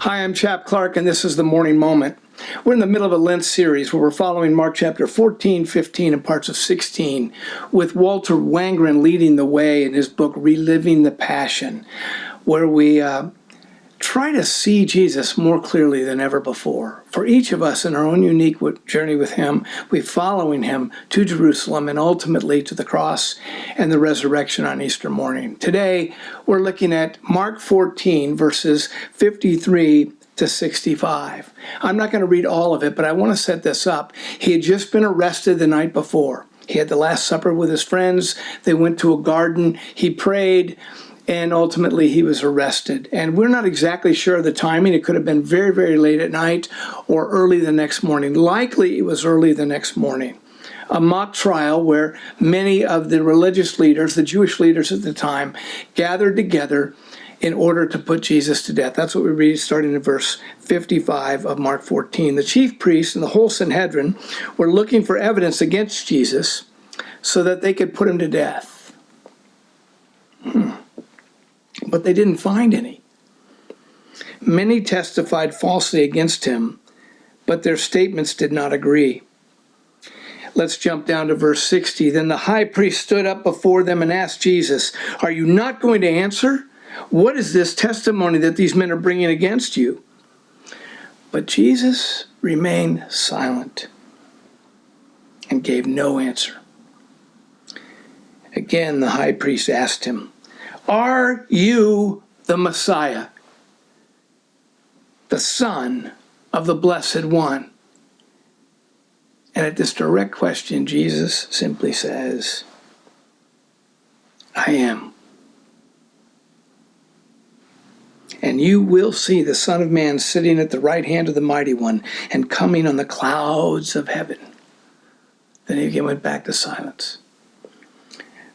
Hi, I'm Chap Clark, and this is the Morning Moment. We're in the middle of a Lent series where we're following Mark chapter 14, 15, and parts of 16, with Walter Wangerin leading the way in his book, Reliving the Passion, where we try to see Jesus more clearly than ever before. For each of us in our own unique journey with him, we're following him to Jerusalem and ultimately to the cross and the resurrection on Easter morning. Today, we're looking at Mark 14, verses 53 to 65. I'm not going to read all of it, but I want to set this up. He had just been arrested the night before. He had the Last Supper with his friends. They went to a garden. He prayed. And ultimately, he was arrested. And we're not exactly sure of the timing. It could have been very, very late at night or early the next morning. Likely, it was early the next morning. A mock trial where many of the religious leaders, the Jewish leaders at the time, gathered together in order to put Jesus to death. That's what we read starting in verse 55 of Mark 14. The chief priests and the whole Sanhedrin were looking for evidence against Jesus so that they could put him to death. But they didn't find any. Many testified falsely against him, but their statements did not agree. Let's jump down to verse 60. Then the high priest stood up before them and asked Jesus, "Are you not going to answer? What is this testimony that these men are bringing against you?" But Jesus remained silent and gave no answer. Again, the high priest asked him, "Are you the Messiah, the Son of the Blessed One?" And at this direct question, Jesus simply says, "I am. And you will see the Son of Man sitting at the right hand of the Mighty One and coming on the clouds of heaven." Then he went back to silence.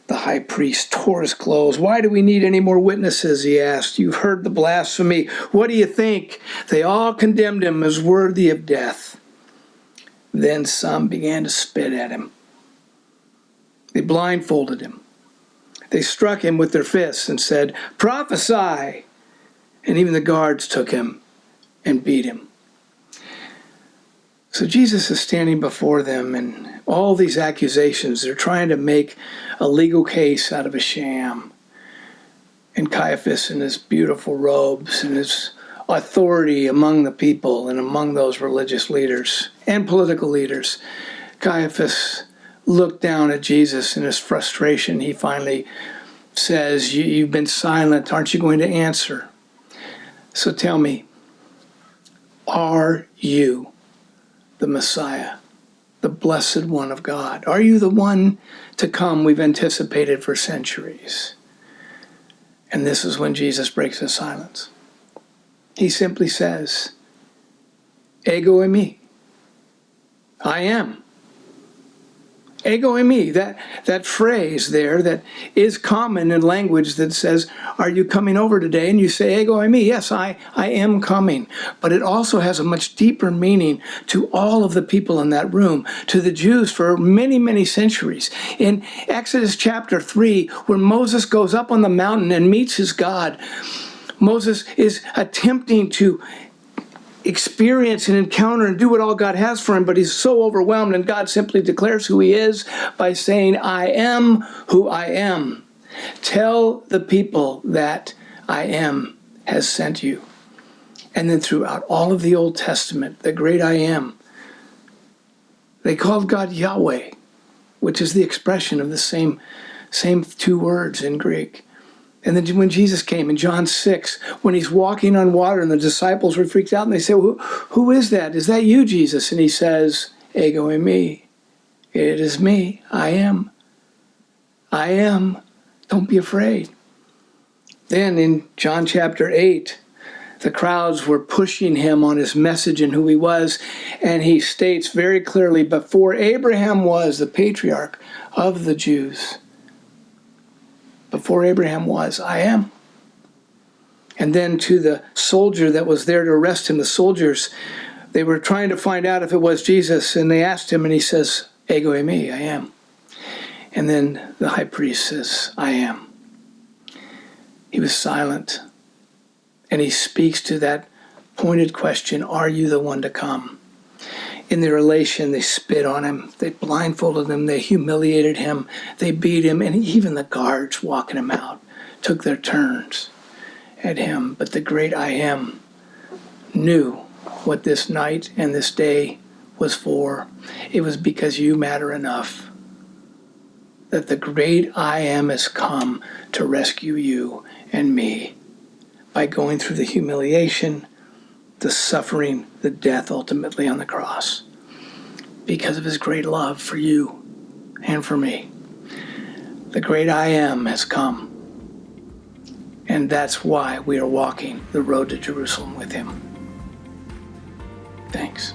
The high priest tore his clothes. "Why do we need any more witnesses?" he asked. "You've heard the blasphemy. What do you think?" They all condemned him as worthy of death. Then some began to spit at him. They blindfolded him. They struck him with their fists and said, "Prophesy!" And even the guards took him and beat him. So Jesus is standing before them, and all these accusations, they're trying to make a legal case out of a sham. And Caiaphas in his beautiful robes and his authority among the people and among those religious leaders and political leaders, Caiaphas looked down at Jesus in his frustration. He finally says, "You've been silent. Aren't you going to answer? So tell me, are you the Messiah, the Blessed One of God? Are you the one to come we've anticipated for centuries?" And this is when Jesus breaks his silence. He simply says, "Ego eimi. I am." Ego eimi, that phrase there that is common in language that says, "Are you coming over today?" And you say, "Ego eimi." Yes, I am coming. But it also has a much deeper meaning to all of the people in that room, to the Jews for many, many centuries. In Exodus chapter 3, when Moses goes up on the mountain and meets his God, Moses is attempting to experience and encounter and do what all God has for him, but he's so overwhelmed, and God simply declares who he is by saying, "I am who I am. Tell the people that I am has sent you." And then throughout all of the Old Testament, the great I am, they called God Yahweh, which is the expression of the same two words in Greek. And then when Jesus came in John 6, when he's walking on water and the disciples were freaked out and they say, who is that? Is that you, Jesus? And he says, "Ego eimi. It is me. I am. I am. Don't be afraid." Then in John chapter 8, the crowds were pushing him on his message and who he was. And he states very clearly, before Abraham was the patriarch of the Jews, before Abraham was, I am. And then to the soldier that was there to arrest him, the soldiers, they were trying to find out if it was Jesus, and they asked him, and he says, "Ego eimi, I am." And then the high priest says, "I am." He was silent, and he speaks to that pointed question, are you the one to come? In their elation, they spit on him, they blindfolded him, they humiliated him, they beat him, and even the guards walking him out took their turns at him. But the great I Am knew what this night and this day was for. It was because you matter enough that the great I Am has come to rescue you and me by going through the humiliation, the suffering, the death ultimately on the cross, because of his great love for you and for me. The great I Am has come, and that's why we are walking the road to Jerusalem with him. Thanks.